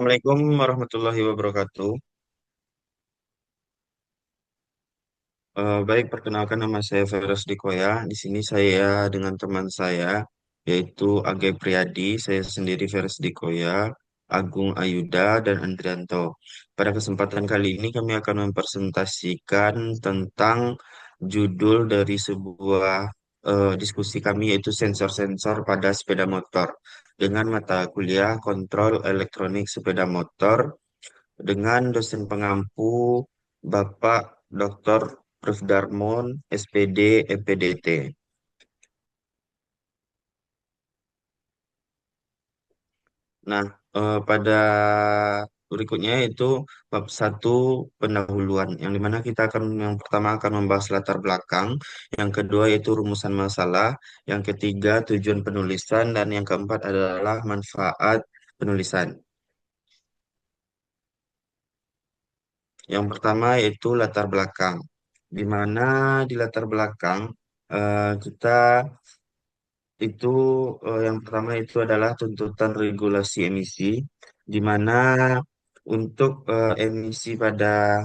Assalamualaikum warahmatullahi wabarakatuh. Baik, perkenalkan nama saya Feros Dikoya. Di sini saya dengan teman saya, yaitu Age Priyadi, saya sendiri Feros Dikoya, Agung Ayuda, dan Andrianto. Pada kesempatan kali ini kami akan mempresentasikan tentang judul dari sebuah diskusi kami, yaitu sensor-sensor pada sepeda motor, dengan mata kuliah kontrol elektronik sepeda motor dengan dosen pengampu Bapak Dr. Prof. Darmon, SPD, MPDT. Nah, pada berikutnya itu bab satu pendahuluan, yang dimana kita akan yang pertama akan membahas latar belakang, yang kedua yaitu rumusan masalah, yang ketiga tujuan penulisan, dan yang keempat adalah manfaat penulisan. Yang pertama yaitu latar belakang, di mana di latar belakang kita itu yang pertama itu adalah tuntutan regulasi emisi, di mana untuk emisi pada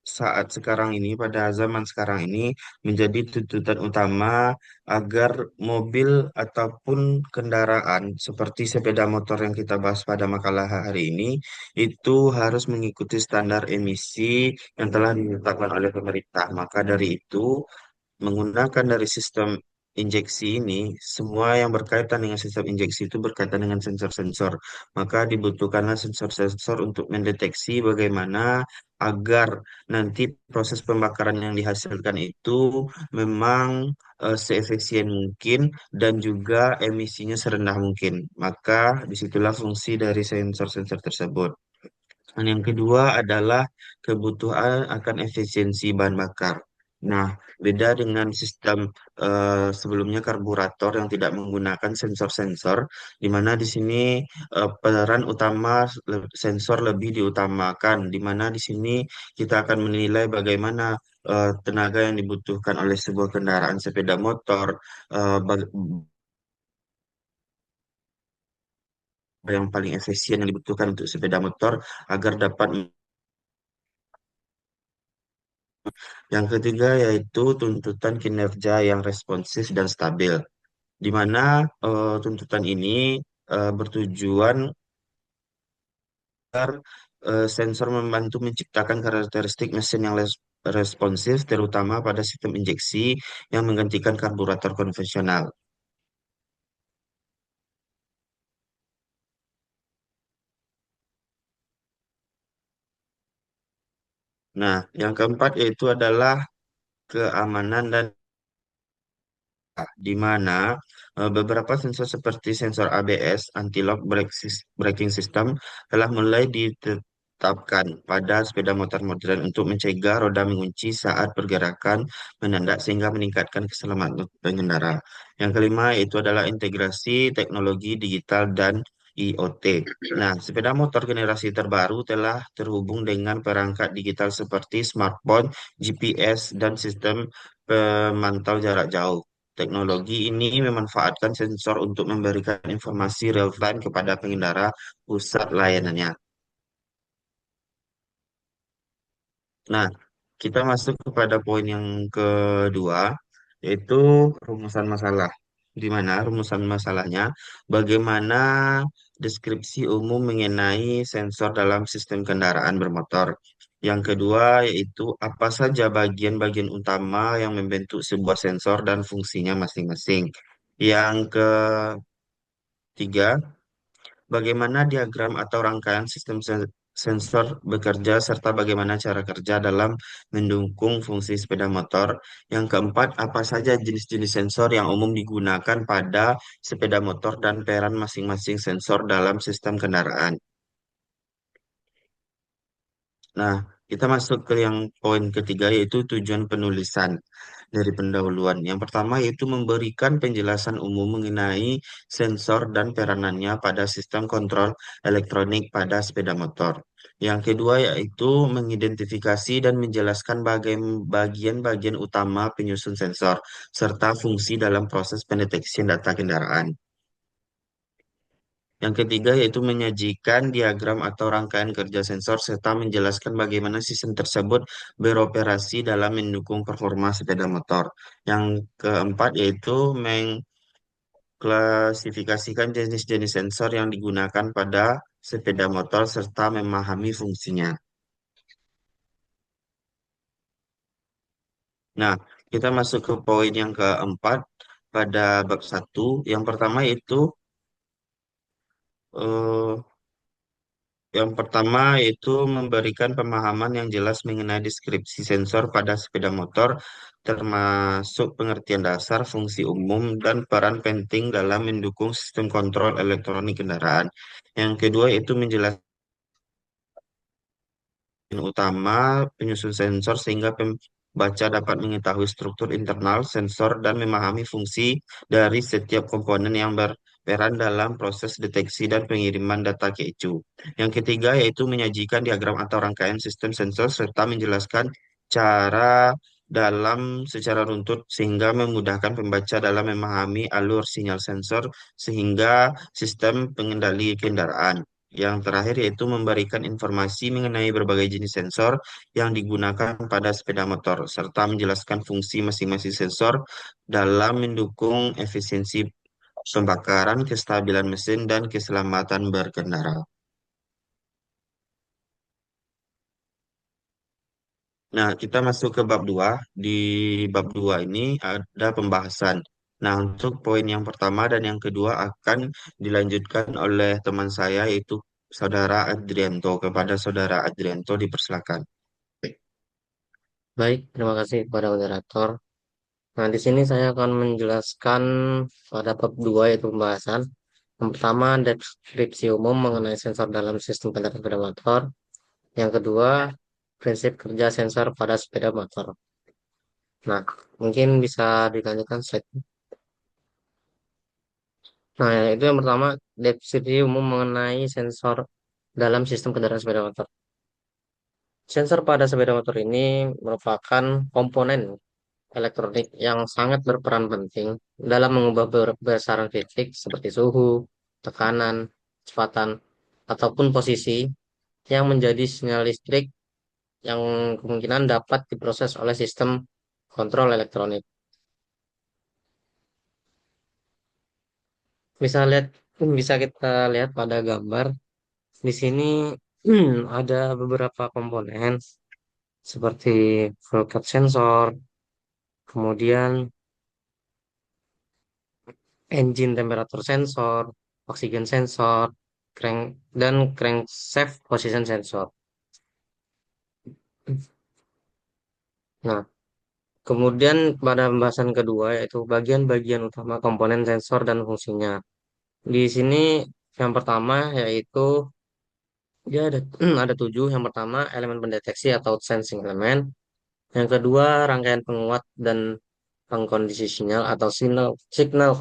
saat sekarang ini, pada zaman sekarang ini, menjadi tuntutan utama agar mobil ataupun kendaraan seperti sepeda motor yang kita bahas pada makalah hari ini, itu harus mengikuti standar emisi yang telah ditetapkan oleh pemerintah. Maka dari itu, menggunakan dari sistem injeksi ini, semua yang berkaitan dengan sistem injeksi itu berkaitan dengan sensor-sensor. Maka dibutuhkanlah sensor-sensor untuk mendeteksi bagaimana agar nanti proses pembakaran yang dihasilkan itu memang seefisien mungkin dan juga emisinya serendah mungkin. Maka disitulah fungsi dari sensor-sensor tersebut. Dan yang kedua adalah kebutuhan akan efisiensi bahan bakar. Nah, beda dengan sistem sebelumnya karburator yang tidak menggunakan sensor-sensor, di mana di sini peran utama sensor lebih diutamakan, di mana di sini kita akan menilai bagaimana tenaga yang dibutuhkan oleh sebuah kendaraan sepeda motor, eh, bag- yang paling efisien yang dibutuhkan untuk sepeda motor agar dapat. Yang ketiga yaitu tuntutan kinerja yang responsif dan stabil, di mana tuntutan ini bertujuan agar sensor membantu menciptakan karakteristik mesin yang responsif, terutama pada sistem injeksi yang menggantikan karburator konvensional. Nah, yang keempat yaitu adalah keamanan dan di mana beberapa sensor seperti sensor ABS, anti-lock braking system, telah mulai ditetapkan pada sepeda motor modern untuk mencegah roda mengunci saat pergerakan menandak sehingga meningkatkan keselamatan pengendara. Yang kelima yaitu adalah integrasi teknologi digital dan IoT. Nah, sepeda motor generasi terbaru telah terhubung dengan perangkat digital seperti smartphone, GPS, dan sistem pemantau jarak jauh. Teknologi ini memanfaatkan sensor untuk memberikan informasi real-time kepada pengendara pusat layanannya. Nah, kita masuk kepada poin yang kedua, yaitu rumusan masalah. Di mana rumusan masalahnya, bagaimana deskripsi umum mengenai sensor dalam sistem kendaraan bermotor. Yang kedua, yaitu apa saja bagian-bagian utama yang membentuk sebuah sensor dan fungsinya masing-masing. Yang ketiga, bagaimana diagram atau rangkaian sistem sensor bekerja serta bagaimana cara kerja dalam mendukung fungsi sepeda motor. Yang keempat, apa saja jenis-jenis sensor yang umum digunakan pada sepeda motor dan peran masing-masing sensor dalam sistem kendaraan. Nah, kita masuk ke yang poin ketiga yaitu tujuan penulisan dari pendahuluan. Yang pertama yaitu memberikan penjelasan umum mengenai sensor dan peranannya pada sistem kontrol elektronik pada sepeda motor. Yang kedua yaitu mengidentifikasi dan menjelaskan bagian-bagian utama penyusun sensor serta fungsi dalam proses pendeteksian data kendaraan. Yang ketiga yaitu menyajikan diagram atau rangkaian kerja sensor serta menjelaskan bagaimana sistem tersebut beroperasi dalam mendukung performa sepeda motor. Yang keempat yaitu mengklasifikasikan jenis-jenis sensor yang digunakan pada sepeda motor serta memahami fungsinya. Nah, kita masuk ke poin yang keempat pada bab satu. Yang pertama itu eh, yang pertama yaitu memberikan pemahaman yang jelas mengenai deskripsi sensor pada sepeda motor, termasuk pengertian dasar, fungsi umum, dan peran penting dalam mendukung sistem kontrol elektronik kendaraan. Yang kedua yaitu menjelaskan utama penyusun sensor sehingga pembaca dapat mengetahui struktur internal sensor dan memahami fungsi dari setiap komponen yang berperan dalam proses deteksi dan pengiriman data ke ECU. Yang ketiga yaitu menyajikan diagram atau rangkaian sistem sensor serta menjelaskan cara dalam secara runtut sehingga memudahkan pembaca dalam memahami alur sinyal sensor sehingga sistem pengendali kendaraan. Yang terakhir yaitu memberikan informasi mengenai berbagai jenis sensor yang digunakan pada sepeda motor, serta menjelaskan fungsi masing-masing sensor dalam mendukung efisiensi pembakaran, kestabilan mesin, dan keselamatan berkendara. Nah, kita masuk ke bab 2. Di bab 2 ini ada pembahasan. Nah, untuk poin yang pertama dan yang kedua akan dilanjutkan oleh teman saya, yaitu Saudara Adrianto. Kepada Saudara Adrianto, dipersilakan. Baik, terima kasih kepada moderator. Nah, di sini saya akan menjelaskan pada bab 2 yaitu pembahasan. Yang pertama, deskripsi umum mengenai sensor dalam sistem kendaraan sepeda motor. Yang kedua, prinsip kerja sensor pada sepeda motor. Nah, mungkin bisa dilanjutkan slide. Nah, itu yang pertama, deskripsi umum mengenai sensor dalam sistem kendaraan sepeda motor. Sensor pada sepeda motor ini merupakan komponen elektronik yang sangat berperan penting dalam mengubah besaran fisik seperti suhu, tekanan, kecepatan, ataupun posisi yang menjadi sinyal listrik yang kemungkinan dapat diproses oleh sistem kontrol elektronik. Bisa lihat, bisa kita lihat pada gambar di sini ada beberapa komponen seperti voltage sensor, kemudian engine temperature sensor, oxygen sensor, crank dan crankshaft position sensor. Nah, kemudian pada pembahasan kedua yaitu bagian-bagian utama komponen sensor dan fungsinya. Di sini yang pertama yaitu dia ada ada 7. Yang pertama elemen pendeteksi atau sensing element. Yang kedua rangkaian penguat dan pengkondisi sinyal atau signal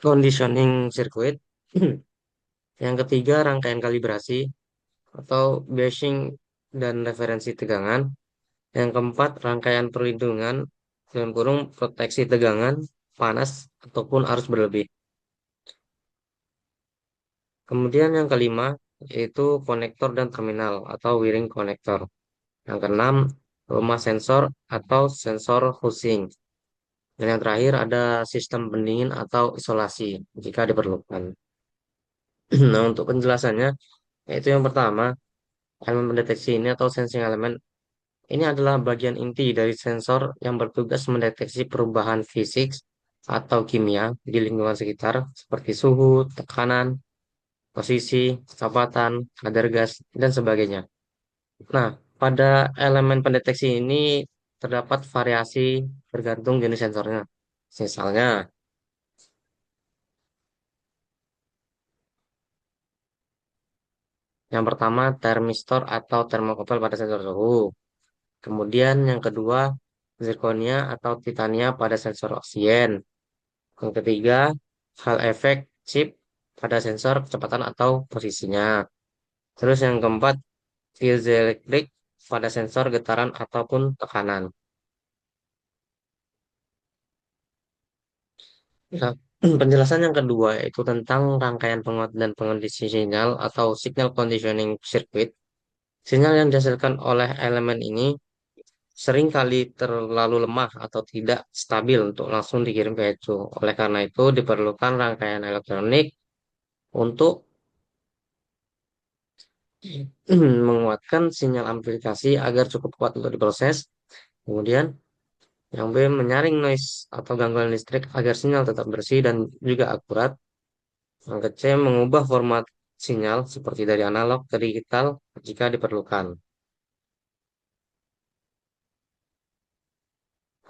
conditioning circuit. Yang ketiga rangkaian kalibrasi atau Bayesian dan referensi tegangan. Yang keempat, rangkaian perlindungan dalam kurung proteksi tegangan, panas, ataupun arus berlebih. Kemudian yang kelima, yaitu konektor dan terminal atau wiring konektor. Yang keenam, rumah sensor atau sensor housing. Dan yang terakhir ada sistem pendingin atau isolasi jika diperlukan. Nah, untuk penjelasannya, yaitu yang pertama, elemen pendeteksi ini atau sensing element ini adalah bagian inti dari sensor yang bertugas mendeteksi perubahan fisik atau kimia di lingkungan sekitar seperti suhu, tekanan, posisi, kecepatan, kadar gas, dan sebagainya. Nah, pada elemen pendeteksi ini terdapat variasi bergantung jenis sensornya. Misalnya, yang pertama termistor atau termokopel pada sensor suhu. Kemudian yang kedua zirconia atau titania pada sensor oksigen. Yang ketiga, hal efek chip pada sensor kecepatan atau posisinya. Terus yang keempat, piezoelektrik pada sensor getaran ataupun tekanan. Nah, Penjelasan yang kedua yaitu tentang rangkaian penguat dan pengondisi sinyal atau signal conditioning circuit. Sinyal yang dihasilkan oleh elemen ini seringkali terlalu lemah atau tidak stabil untuk langsung dikirim ke ECU. Oleh karena itu, diperlukan rangkaian elektronik untuk menguatkan sinyal amplifikasi agar cukup kuat untuk diproses. Kemudian, yang B, menyaring noise atau gangguan listrik agar sinyal tetap bersih dan juga akurat. Yang ke C, mengubah format sinyal seperti dari analog ke digital jika diperlukan.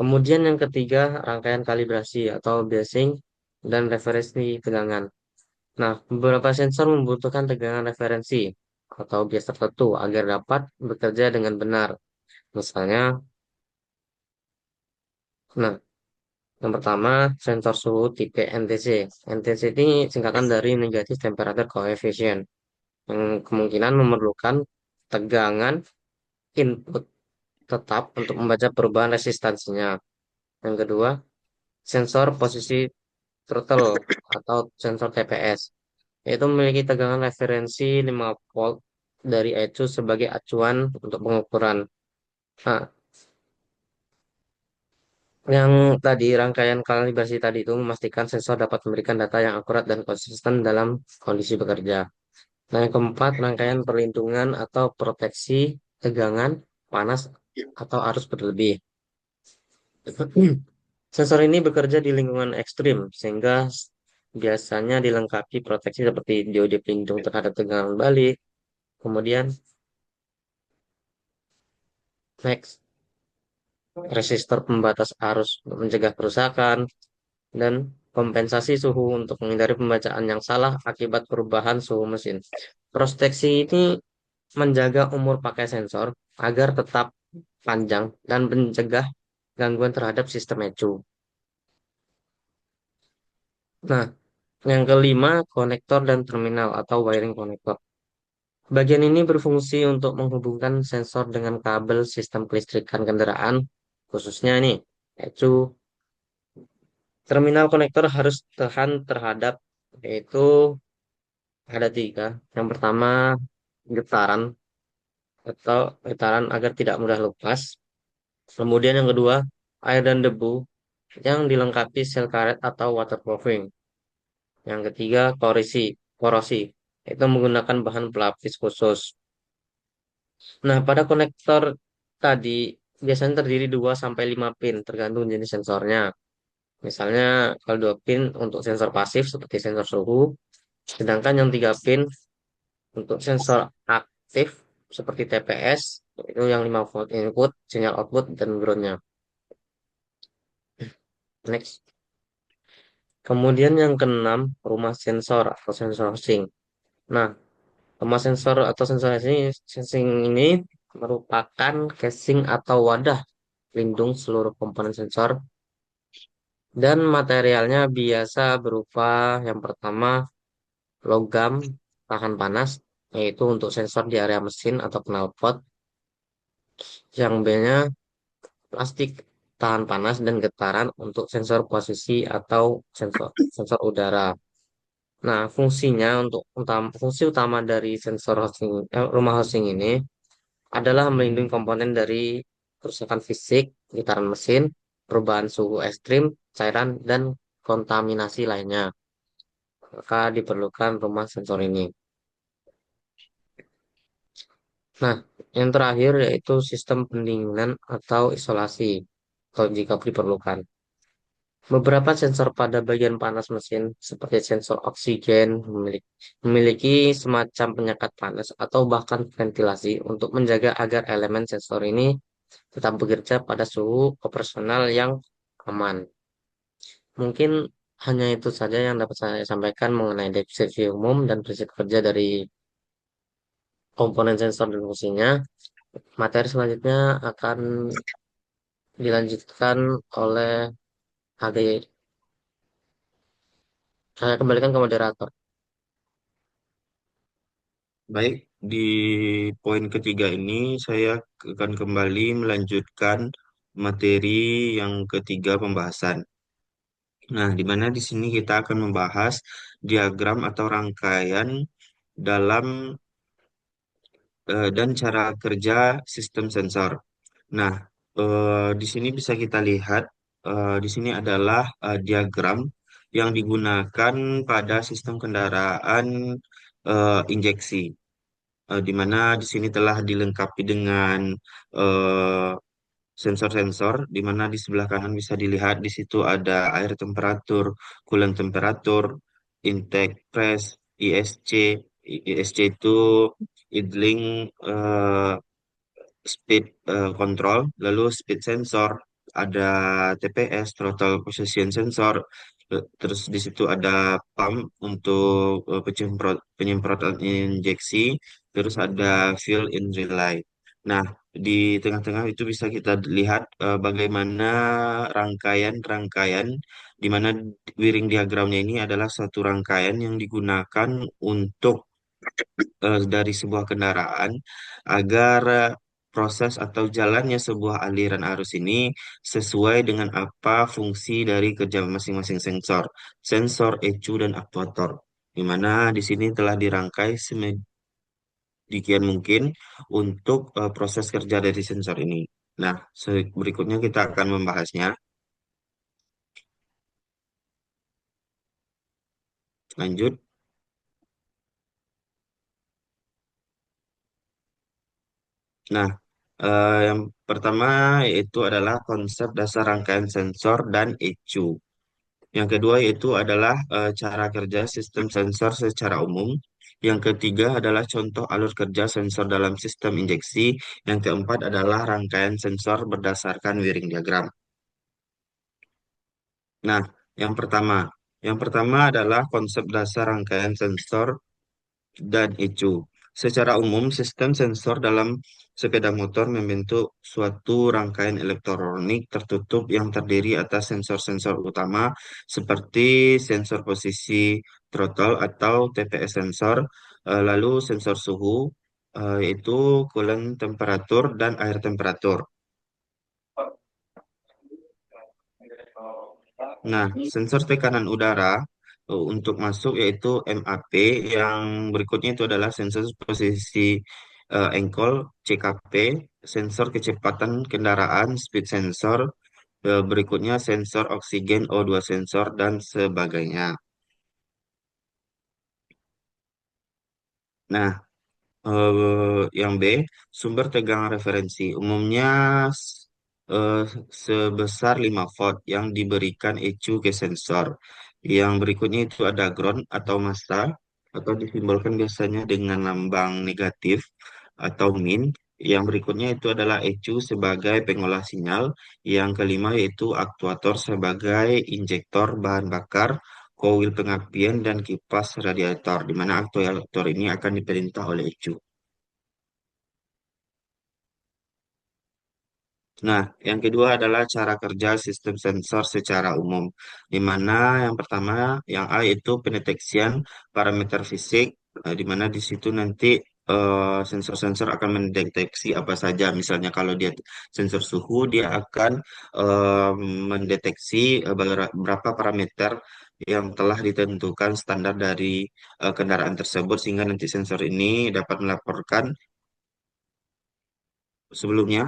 Kemudian yang ketiga, rangkaian kalibrasi atau biasing dan referensi tegangan. Nah, beberapa sensor membutuhkan tegangan referensi atau bias tertentu agar dapat bekerja dengan benar. Misalnya, nah, yang pertama, sensor suhu tipe NTC. NTC ini singkatan dari Negative Temperature Coefficient, yang kemungkinan memerlukan tegangan input tetap untuk membaca perubahan resistansinya. Yang kedua, sensor posisi throttle atau sensor TPS, yaitu memiliki tegangan referensi 5 volt dari ECU sebagai acuan untuk pengukuran. Nah, yang tadi rangkaian kalibrasi tadi itu memastikan sensor dapat memberikan data yang akurat dan konsisten dalam kondisi bekerja. Nah, yang keempat, rangkaian perlindungan atau proteksi tegangan panas atau arus berlebih. Sensor ini bekerja di lingkungan ekstrim, sehingga biasanya dilengkapi proteksi seperti diode pelindung terhadap tegangan balik, kemudian next, resistor pembatas arus untuk mencegah kerusakan, dan kompensasi suhu untuk menghindari pembacaan yang salah akibat perubahan suhu mesin. Proteksi ini menjaga umur pakai sensor agar tetap panjang dan mencegah gangguan terhadap sistem ECU. Nah, yang kelima, konektor dan terminal atau wiring konektor. Bagian ini berfungsi untuk menghubungkan sensor dengan kabel sistem kelistrikan kendaraan, khususnya nih, ECU. Terminal konektor harus tahan terhadap, yaitu ada tiga. Yang pertama, getaran getaran agar tidak mudah lepas. Kemudian yang kedua, air dan debu yang dilengkapi sel karet atau waterproofing. Yang ketiga, korosi, itu menggunakan bahan pelapis khusus. Nah, pada konektor tadi biasanya terdiri 2 sampai 5 pin tergantung jenis sensornya. Misalnya kalau 2 pin untuk sensor pasif seperti sensor suhu, sedangkan yang 3 pin untuk sensor aktif seperti TPS itu yang 5 volt input, sinyal output dan groundnya. Next. Kemudian yang keenam, rumah sensor atau sensor housing. Nah, rumah sensor atau sensor sensing ini merupakan casing atau wadah pelindung seluruh komponen sensor dan materialnya biasa berupa yang pertama logam tahan panas, yaitu untuk sensor di area mesin atau knalpot. Yang B-nya plastik tahan panas dan getaran untuk sensor posisi atau sensor sensor udara. Nah, fungsi utama dari sensor rumah housing ini adalah melindungi komponen dari kerusakan fisik, getaran mesin, perubahan suhu ekstrim, cairan, dan kontaminasi lainnya. Maka diperlukan rumah sensor ini. Nah, yang terakhir yaitu sistem pendinginan atau isolasi, kalau jika diperlukan. Beberapa sensor pada bagian panas mesin, seperti sensor oksigen, memiliki semacam penyekat panas atau bahkan ventilasi untuk menjaga agar elemen sensor ini tetap bekerja pada suhu operasional yang aman. Mungkin hanya itu saja yang dapat saya sampaikan mengenai deskripsi umum dan prinsip kerja dari komponen sensor dan fungsinya. Materi selanjutnya akan dilanjutkan oleh HD. Saya kembalikan ke moderator. Baik, di poin ketiga ini saya akan kembali melanjutkan materi yang ketiga pembahasan. Nah, di mana di sini kita akan membahas diagram atau rangkaian dalam dan cara kerja sistem sensor. Nah, di sini bisa kita lihat, di sini adalah diagram yang digunakan pada sistem kendaraan injeksi, di mana di sini telah dilengkapi dengan eh, sensor-sensor, di mana di sebelah kanan bisa dilihat di situ ada air temperatur, coolant temperatur, intake press, ISC. ISC itu idling eh, speed control, lalu speed sensor, ada TPS, throttle position sensor, terus di situ ada pump untuk penyemprotan injeksi, terus ada fill in relay. Nah, di tengah-tengah itu bisa kita lihat bagaimana rangkaian-rangkaian di mana wiring diagramnya ini adalah suatu rangkaian yang digunakan untuk dari sebuah kendaraan agar proses atau jalannya sebuah aliran arus ini sesuai dengan apa fungsi dari kerja masing-masing sensor, sensor, ECU, dan aktuator. Di mana di sini telah dirangkai sedemikian mungkin untuk proses kerja dari sensor ini. Nah, berikutnya kita akan membahasnya. Lanjut. Nah, yang pertama yaitu adalah konsep dasar rangkaian sensor dan ECU. Yang kedua yaitu adalah cara kerja sistem sensor secara umum. Yang ketiga adalah contoh alur kerja sensor dalam sistem injeksi. Yang keempat adalah rangkaian sensor berdasarkan wiring diagram. Nah, yang pertama, yang pertama adalah konsep dasar rangkaian sensor dan ECU. Secara umum, sistem sensor dalam sepeda motor membentuk suatu rangkaian elektronik tertutup yang terdiri atas sensor-sensor utama seperti sensor posisi throttle atau TPS sensor, lalu sensor suhu, yaitu coolant temperatur dan air temperatur. Nah, sensor tekanan udara untuk masuk yaitu MAP, yang berikutnya itu adalah sensor posisi engkol CKP, sensor kecepatan kendaraan speed sensor, berikutnya sensor oksigen O2 sensor dan sebagainya. Nah, yang B, sumber tegangan referensi. Umumnya eh, sebesar 5 volt yang diberikan ECU ke sensor. Yang berikutnya itu ada ground atau massa, atau disimbolkan biasanya dengan lambang negatif atau min. Yang berikutnya itu adalah ECU sebagai pengolah sinyal. Yang kelima yaitu aktuator sebagai injektor bahan bakar, koil pengapian, dan kipas radiator, di mana aktuator ini akan diperintah oleh ECU. Nah, yang kedua adalah cara kerja sistem sensor secara umum, di mana yang pertama, yang A itu pendeteksian parameter fisik, di mana di situ nanti sensor-sensor akan mendeteksi apa saja. Misalnya kalau dia sensor suhu, dia akan eh, mendeteksi berapa parameter yang telah ditentukan standar dari kendaraan tersebut, sehingga nanti sensor ini dapat melaporkan sebelumnya,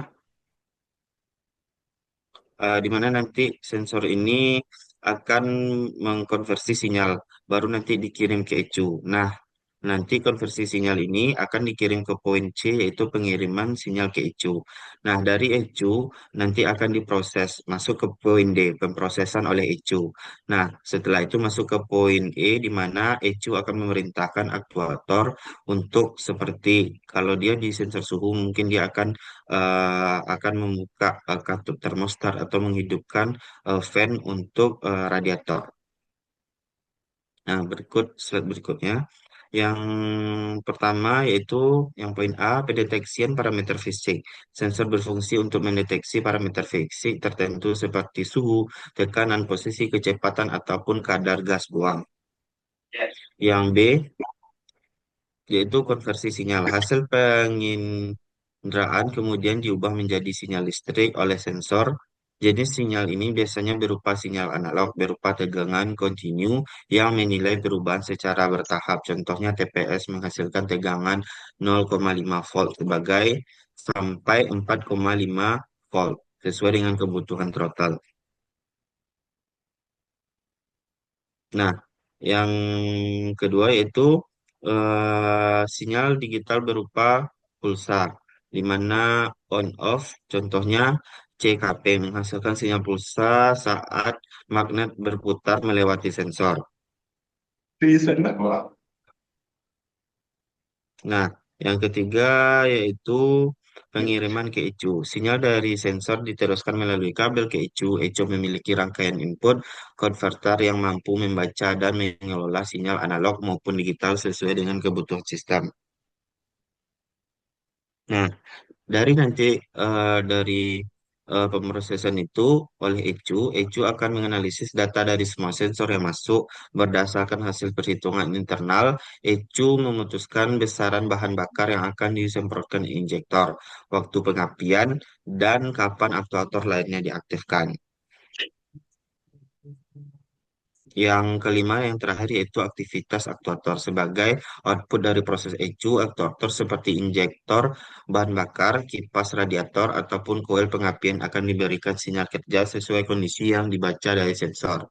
di mana nanti sensor ini akan mengkonversi sinyal, baru nanti dikirim ke ECU. Nah, nanti konversi sinyal ini akan dikirim ke poin C, yaitu pengiriman sinyal ke ECU. Nah, dari ECU nanti akan diproses masuk ke poin D, pemrosesan oleh ECU. Nah, setelah itu masuk ke poin E, di mana ECU akan memerintahkan aktuator untuk seperti kalau dia di sensor suhu, mungkin dia akan membuka katup termostat atau menghidupkan fan untuk radiator. Nah, slide berikutnya. Yang pertama yaitu yang poin A, pendeteksian parameter fisik. Sensor berfungsi untuk mendeteksi parameter fisik tertentu seperti suhu, tekanan, posisi, kecepatan, ataupun kadar gas buang. Yang B, yaitu konversi sinyal. Hasil penginderaan kemudian diubah menjadi sinyal listrik oleh sensor, Jenis sinyal ini biasanya berupa sinyal analog berupa tegangan kontinu yang menilai perubahan secara bertahap. Contohnya TPS menghasilkan tegangan 0,5 volt sebagai sampai 4,5 volt sesuai dengan kebutuhan throttle. Nah, yang kedua yaitu sinyal digital berupa pulsar, di mana on off, contohnya CKP menghasilkan sinyal pulsa saat magnet berputar melewati sensor. Nah, yang ketiga yaitu pengiriman ke ECU. Sinyal dari sensor diteruskan melalui kabel ke ECU. ECU memiliki rangkaian input converter yang mampu membaca dan mengelola sinyal analog maupun digital sesuai dengan kebutuhan sistem. Nah, dari pemrosesan itu oleh ECU, ECU akan menganalisis data dari semua sensor yang masuk berdasarkan hasil perhitungan internal. ECU memutuskan besaran bahan bakar yang akan disemprotkan injektor, waktu pengapian, dan kapan aktuator lainnya diaktifkan. Yang kelima, yang terakhir yaitu aktivitas aktuator sebagai output dari proses ECU. Aktuator seperti injektor, bahan bakar, kipas radiator, ataupun koil pengapian akan diberikan sinyal kerja sesuai kondisi yang dibaca dari sensor.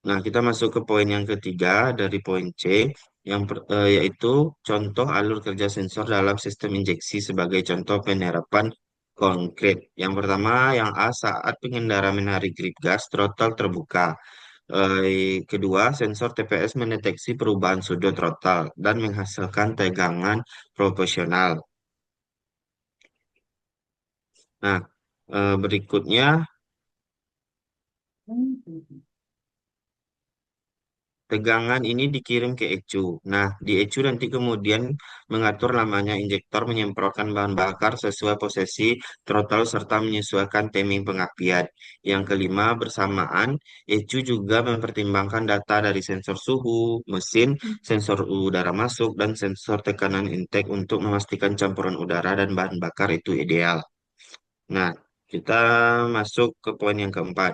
Nah, kita masuk ke poin yang ketiga dari poin C, yaitu contoh alur kerja sensor dalam sistem injeksi sebagai contoh penerapan konkret. Yang pertama, yang A, saat pengendara menarik grip gas, throttle terbuka. Kedua, sensor TPS mendeteksi perubahan sudut throttle dan menghasilkan tegangan proporsional. Nah, berikutnya tegangan ini dikirim ke ECU. Nah, di ECU nanti kemudian mengatur lamanya injektor menyemprotkan bahan bakar sesuai posisi throttle serta menyesuaikan timing pengapian. Yang kelima, bersamaan, ECU juga mempertimbangkan data dari sensor suhu, mesin, sensor udara masuk, dan sensor tekanan intake untuk memastikan campuran udara dan bahan bakar itu ideal. Nah, kita masuk ke poin yang keempat.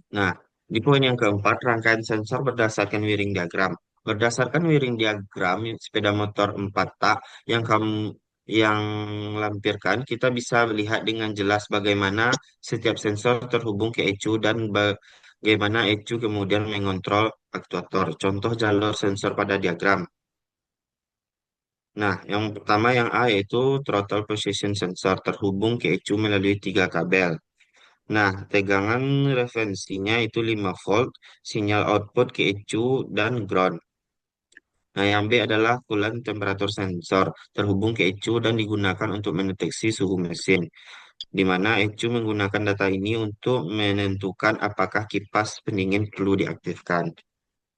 Nah, di poin yang keempat, rangkaian sensor berdasarkan wiring diagram. Berdasarkan wiring diagram sepeda motor 4 tak yang kamu yang lampirkan, kita bisa melihat dengan jelas bagaimana setiap sensor terhubung ke ECU dan bagaimana ECU kemudian mengontrol aktuator. Contoh jalur sensor pada diagram. Nah, yang pertama yang A yaitu throttle position sensor terhubung ke ECU melalui tiga kabel. Nah, tegangan referensinya itu 5 volt, sinyal output ke ECU dan ground. Nah, yang B adalah coolant temperature sensor, terhubung ke ECU dan digunakan untuk mendeteksi suhu mesin, di mana ECU menggunakan data ini untuk menentukan apakah kipas pendingin perlu diaktifkan.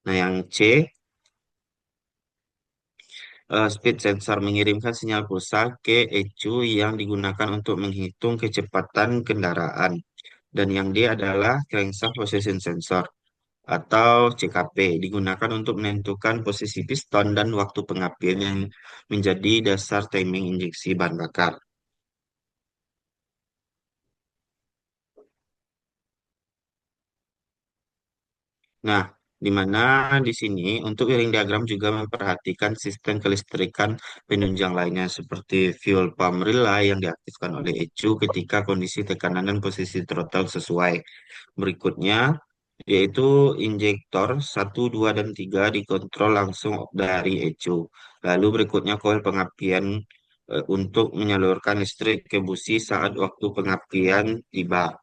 Nah, yang C, speed sensor mengirimkan sinyal pulsa ke ECU yang digunakan untuk menghitung kecepatan kendaraan. Dan yang D adalah crankshaft position sensor atau CKP digunakan untuk menentukan posisi piston dan waktu pengapian yang menjadi dasar timing injeksi bahan bakar. Nah, di mana di sini untuk wiring diagram juga memperhatikan sistem kelistrikan penunjang lainnya seperti fuel pump relay yang diaktifkan oleh ECU ketika kondisi tekanan dan posisi throttle sesuai. Berikutnya, yaitu injektor 1, 2, dan 3 dikontrol langsung dari ECU. Lalu berikutnya koil pengapian untuk menyalurkan listrik ke busi saat waktu pengapian tiba.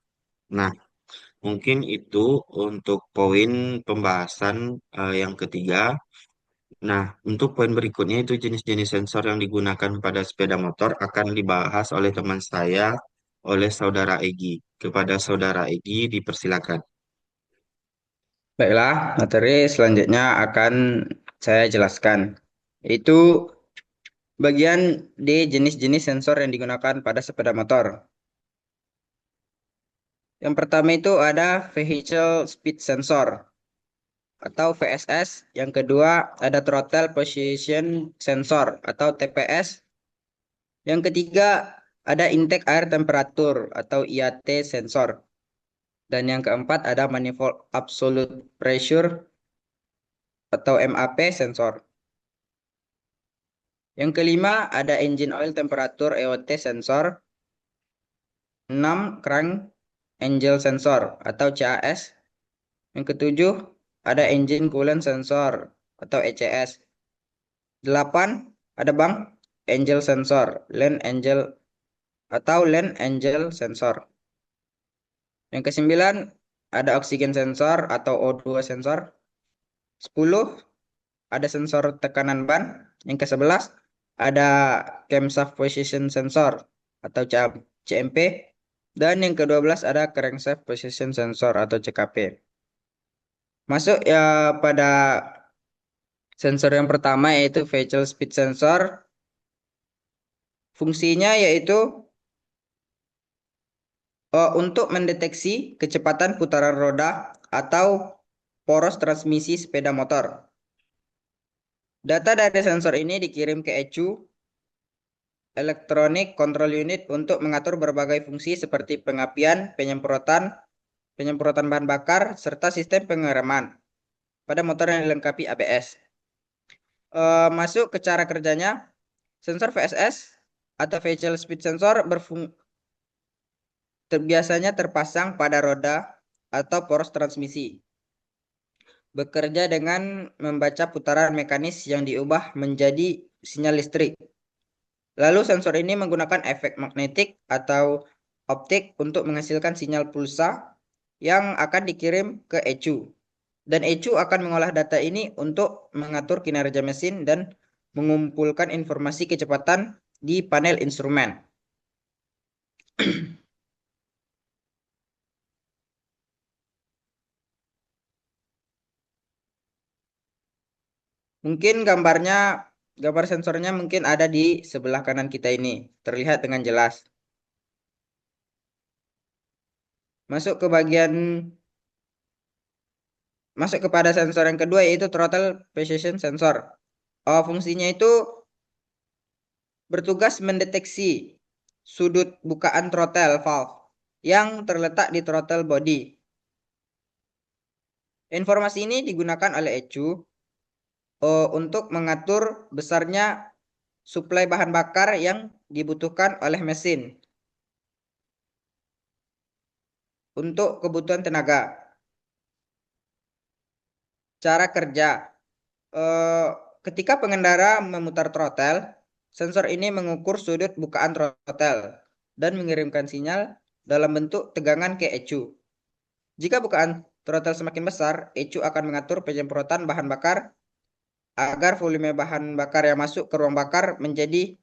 Nah, mungkin itu untuk poin pembahasan yang ketiga. Nah, untuk poin berikutnya itu jenis-jenis sensor yang digunakan pada sepeda motor akan dibahas oleh teman saya, oleh Saudara Egi. Kepada Saudara Egi, dipersilakan. Baiklah, materi selanjutnya akan saya jelaskan. Itu bagian D jenis-jenis sensor yang digunakan pada sepeda motor. Yang pertama itu ada Vehicle Speed Sensor atau VSS. Yang kedua ada Throttle Position Sensor atau TPS. Yang ketiga, ada intake air temperatur atau IAT sensor. Dan yang keempat, ada manifold absolute pressure atau MAP sensor. Yang kelima, ada engine oil temperature EOT sensor. 6. Crank angle sensor atau CAS. Yang ketujuh, ada engine coolant sensor atau ECS. 8. Ada bank angle sensor, land angle atau land angle sensor. Yang kesembilan, ada oxygen sensor atau O2 sensor. 10. Ada sensor tekanan ban. Yang ke-11, ada camshaft position sensor atau CMP. Dan yang ke-12 ada crankshaft position sensor atau CKP. Masuk ya pada sensor yang pertama yaitu vehicle speed sensor. Fungsinya yaitu untuk mendeteksi kecepatan putaran roda atau poros transmisi sepeda motor. Data dari sensor ini dikirim ke ECU, Electronic Control Unit, untuk mengatur berbagai fungsi seperti pengapian, penyemprotan bahan bakar, serta sistem pengereman pada motor yang dilengkapi ABS. Masuk ke cara kerjanya, sensor VSS atau Vehicle Speed Sensor biasanya terpasang pada roda atau poros transmisi. Bekerja dengan membaca putaran mekanis yang diubah menjadi sinyal listrik. Lalu sensor ini menggunakan efek magnetik atau optik untuk menghasilkan sinyal pulsa yang akan dikirim ke ECU. Dan ECU akan mengolah data ini untuk mengatur kinerja mesin dan mengumpulkan informasi kecepatan di panel instrumen. Mungkin gambar sensornya mungkin ada di sebelah kanan kita ini, terlihat dengan jelas. Masuk kepada sensor yang kedua yaitu throttle precision sensor. Fungsinya itu bertugas mendeteksi sudut bukaan throttle valve yang terletak di throttle body. Informasi ini digunakan oleh ECU untuk mengatur besarnya suplai bahan bakar yang dibutuhkan oleh mesin untuk kebutuhan tenaga. Cara kerja. Ketika pengendara memutar throttle, sensor ini mengukur sudut bukaan throttle dan mengirimkan sinyal dalam bentuk tegangan ke ECU. Jika bukaan throttle semakin besar, ECU akan mengatur penyemprotan bahan bakar agar volume bahan bakar yang masuk ke ruang bakar menjadi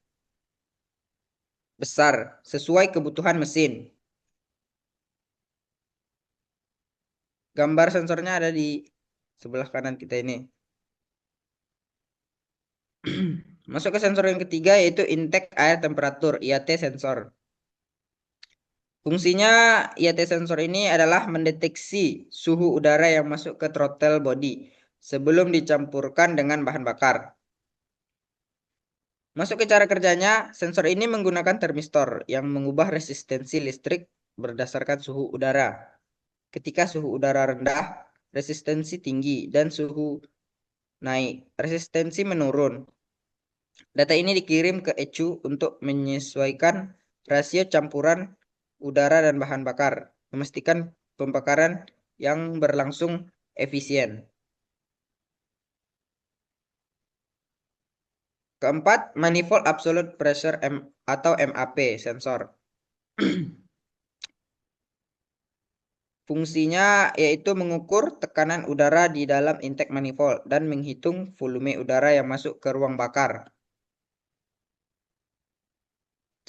besar sesuai kebutuhan mesin. Gambar sensornya ada di sebelah kanan kita ini. Masuk ke sensor yang ketiga yaitu intake air temperatur IAT sensor. Fungsinya IAT sensor ini adalah mendeteksi suhu udara yang masuk ke throttle body sebelum dicampurkan dengan bahan bakar. Masuk ke cara kerjanya, sensor ini menggunakan termistor yang mengubah resistensi listrik berdasarkan suhu udara. Ketika suhu udara rendah, resistensi tinggi, dan suhu naik, resistensi menurun. Data ini dikirim ke ECU untuk menyesuaikan rasio campuran udara dan bahan bakar, memastikan pembakaran yang berlangsung efisien. Keempat, manifold absolute pressure atau MAP sensor. Fungsinya yaitu mengukur tekanan udara di dalam intake manifold dan menghitung volume udara yang masuk ke ruang bakar.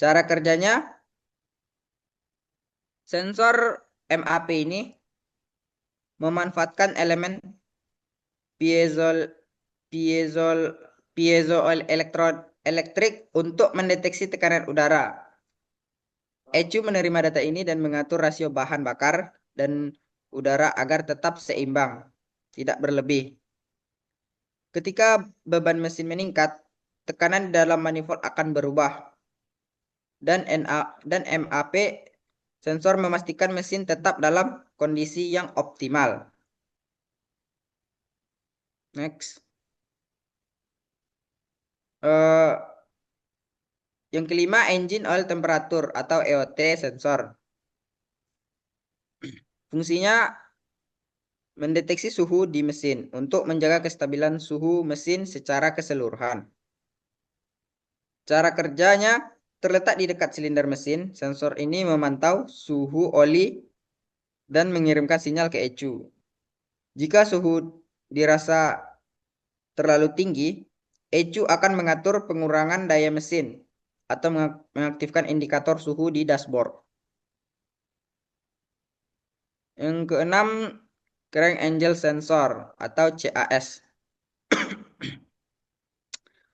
Cara kerjanya, sensor MAP ini memanfaatkan elemen piezoelektrik untuk mendeteksi tekanan udara. ECU menerima data ini dan mengatur rasio bahan bakar dan udara agar tetap seimbang, tidak berlebih. Ketika beban mesin meningkat, tekanan di dalam manifold akan berubah. dan MAP, sensor memastikan mesin tetap dalam kondisi yang optimal. Next. Yang kelima, engine oil temperature atau EOT sensor. Fungsinya mendeteksi suhu di mesin untuk menjaga kestabilan suhu mesin secara keseluruhan. Cara kerjanya terletak di dekat silinder mesin. Sensor ini memantau suhu oli dan mengirimkan sinyal ke ECU. Jika suhu dirasa terlalu tinggi, ECU akan mengatur pengurangan daya mesin atau mengaktifkan indikator suhu di dashboard. Yang keenam, crank angle sensor atau CAS.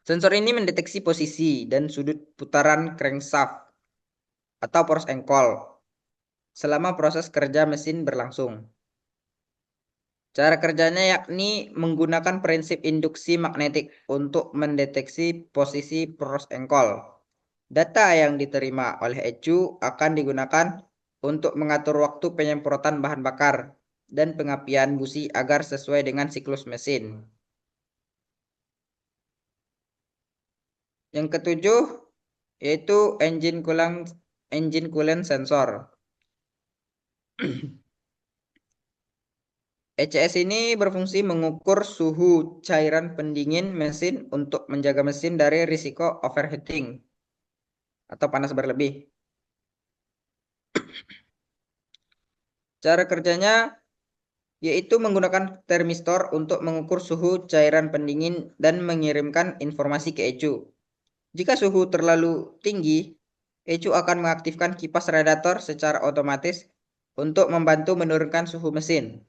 Sensor ini mendeteksi posisi dan sudut putaran crankshaft atau poros engkol selama proses kerja mesin berlangsung. Cara kerjanya yakni menggunakan prinsip induksi magnetik untuk mendeteksi posisi poros engkol. Data yang diterima oleh ECU akan digunakan untuk mengatur waktu penyemprotan bahan bakar dan pengapian busi agar sesuai dengan siklus mesin. Yang ketujuh yaitu engine coolant sensor. ECS ini berfungsi mengukur suhu cairan pendingin mesin untuk menjaga mesin dari risiko overheating atau panas berlebih. Cara kerjanya yaitu menggunakan termistor untuk mengukur suhu cairan pendingin dan mengirimkan informasi ke ECU. Jika suhu terlalu tinggi, ECU akan mengaktifkan kipas radiator secara otomatis untuk membantu menurunkan suhu mesin.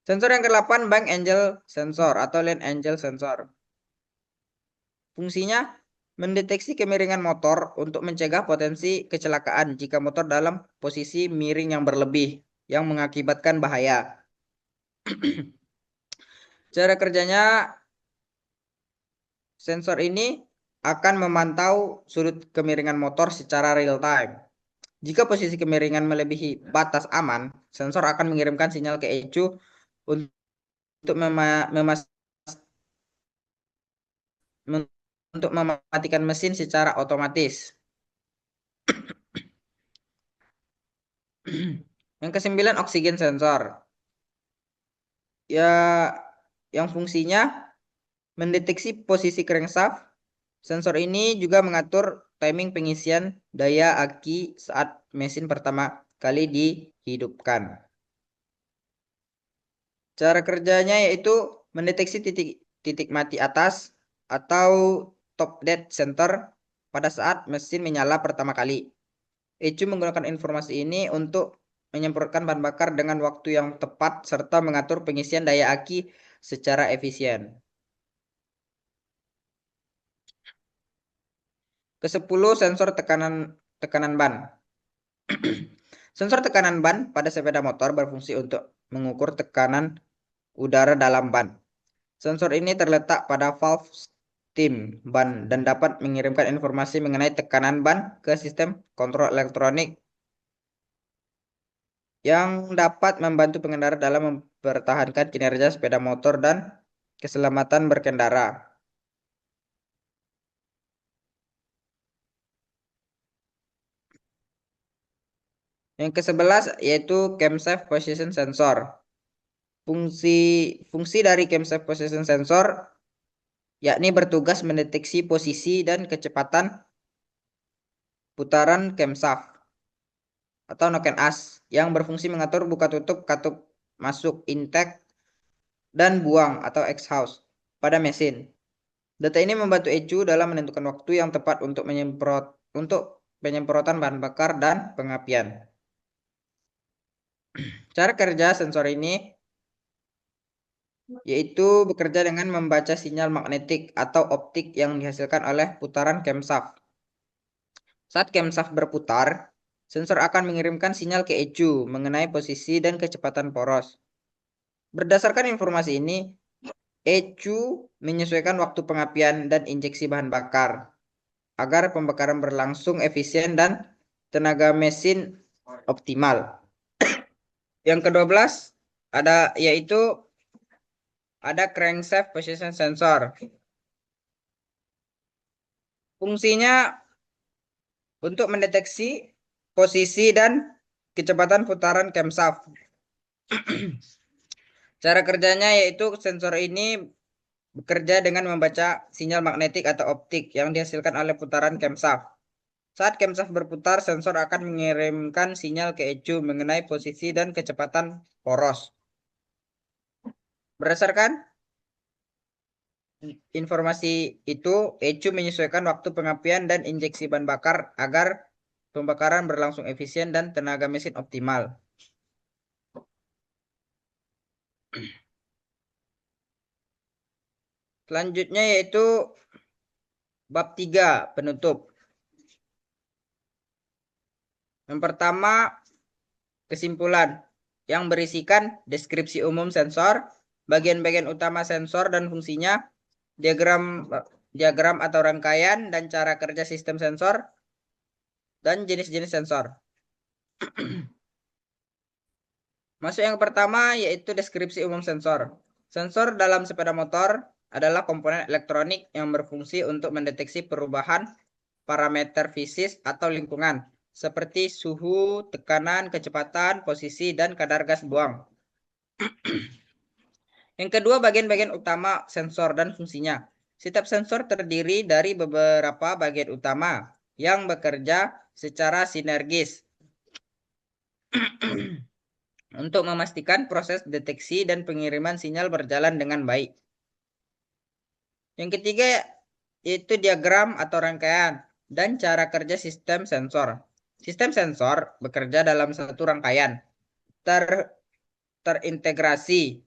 Sensor yang ke-8, bank angel sensor atau lane angel sensor. Fungsinya mendeteksi kemiringan motor untuk mencegah potensi kecelakaan jika motor dalam posisi miring yang berlebih yang mengakibatkan bahaya. Cara kerjanya, sensor ini akan memantau sudut kemiringan motor secara real time. Jika posisi kemiringan melebihi batas aman, sensor akan mengirimkan sinyal ke ECU untuk mematikan mesin secara otomatis. Yang ke-9, oksigen sensor. Ya, yang fungsinya mendeteksi posisi crankshaft. Sensor ini juga mengatur timing pengisian daya aki saat mesin pertama kali dihidupkan. Cara kerjanya yaitu mendeteksi titik mati atas atau top dead center pada saat mesin menyala pertama kali. ECU menggunakan informasi ini untuk menyemprotkan bahan bakar dengan waktu yang tepat serta mengatur pengisian daya aki secara efisien. Ke-10, sensor tekanan ban. Sensor tekanan ban pada sepeda motor berfungsi untuk mengukur tekanan udara dalam ban. Sensor ini terletak pada valve stem ban dan dapat mengirimkan informasi mengenai tekanan ban ke sistem kontrol elektronik yang dapat membantu pengendara dalam mempertahankan kinerja sepeda motor dan keselamatan berkendara. Yang ke-11 yaitu camshaft position sensor. Fungsi dari camshaft position sensor yakni bertugas mendeteksi posisi dan kecepatan putaran camshaft atau noken as yang berfungsi mengatur buka tutup katup masuk intake dan buang atau exhaust pada mesin. Data ini membantu ECU dalam menentukan waktu yang tepat untuk penyemprotan bahan bakar dan pengapian. Cara kerja sensor ini yaitu bekerja dengan membaca sinyal magnetik atau optik yang dihasilkan oleh putaran camshaft. Saat camshaft berputar, sensor akan mengirimkan sinyal ke ECU mengenai posisi dan kecepatan poros. Berdasarkan informasi ini, ECU menyesuaikan waktu pengapian dan injeksi bahan bakar agar pembakaran berlangsung efisien dan tenaga mesin optimal. Yang ke-12 yaitu ada crankshaft position sensor. Fungsinya untuk mendeteksi posisi dan kecepatan putaran camshaft. Cara kerjanya yaitu sensor ini bekerja dengan membaca sinyal magnetik atau optik yang dihasilkan oleh putaran camshaft. Saat camshaft berputar, sensor akan mengirimkan sinyal ke ECU mengenai posisi dan kecepatan poros. Berdasarkan informasi itu, ECU menyesuaikan waktu pengapian dan injeksi bahan bakar agar pembakaran berlangsung efisien dan tenaga mesin optimal. Selanjutnya yaitu bab 3 penutup. Yang pertama, kesimpulan yang berisikan deskripsi umum sensor, bagian-bagian utama sensor dan fungsinya, diagram atau rangkaian dan cara kerja sistem sensor, dan jenis-jenis sensor. Masuk yang pertama yaitu deskripsi umum sensor. Sensor dalam sepeda motor adalah komponen elektronik yang berfungsi untuk mendeteksi perubahan parameter fisik atau lingkungan, seperti suhu, tekanan, kecepatan, posisi, dan kadar gas buang. Yang kedua, bagian-bagian utama sensor dan fungsinya. Setiap sensor terdiri dari beberapa bagian utama yang bekerja secara sinergis untuk memastikan proses deteksi dan pengiriman sinyal berjalan dengan baik. Yang ketiga, yaitu diagram atau rangkaian dan cara kerja sistem sensor. Sistem sensor bekerja dalam satu rangkaian terintegrasi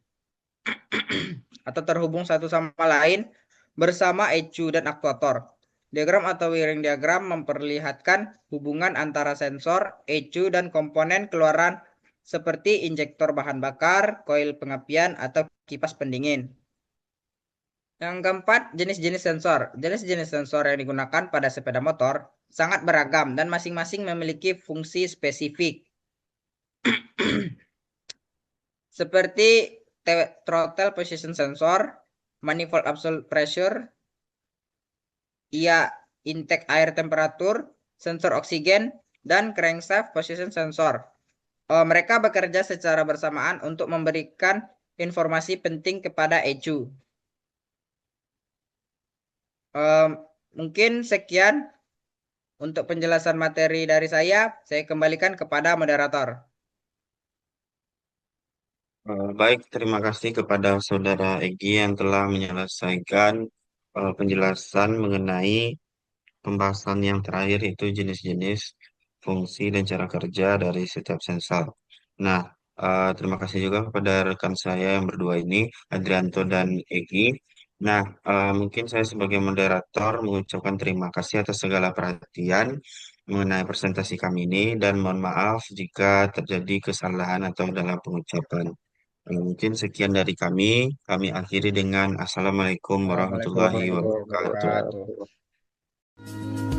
atau terhubung satu sama lain bersama ECU dan aktuator. Diagram atau wiring diagram memperlihatkan hubungan antara sensor, ECU, dan komponen keluaran seperti injektor bahan bakar, koil pengapian, atau kipas pendingin. Yang keempat, jenis-jenis sensor. Jenis-jenis sensor yang digunakan pada sepeda motor sangat beragam dan masing-masing memiliki fungsi spesifik. Seperti throttle position sensor, manifold absolute pressure, intake air temperatur, sensor oksigen, dan crankshaft position sensor. Mereka bekerja secara bersamaan untuk memberikan informasi penting kepada ECU. Mungkin sekian untuk penjelasan materi dari saya kembalikan kepada moderator. Baik, terima kasih kepada Saudara Egi yang telah menyelesaikan penjelasan mengenai pembahasan yang terakhir itu jenis-jenis fungsi dan cara kerja dari setiap sensor. Nah, terima kasih juga kepada rekan saya yang berdua ini, Adrianto dan Egi. Nah, mungkin saya sebagai moderator mengucapkan terima kasih atas segala perhatian mengenai presentasi kami ini dan mohon maaf jika terjadi kesalahan atau dalam pengucapan. Mungkin sekian dari kami akhiri dengan Assalamualaikum warahmatullahi Waalaikumsalam warahmatullahi wabarakatuh. wabarakatuh. Wabarakatuh.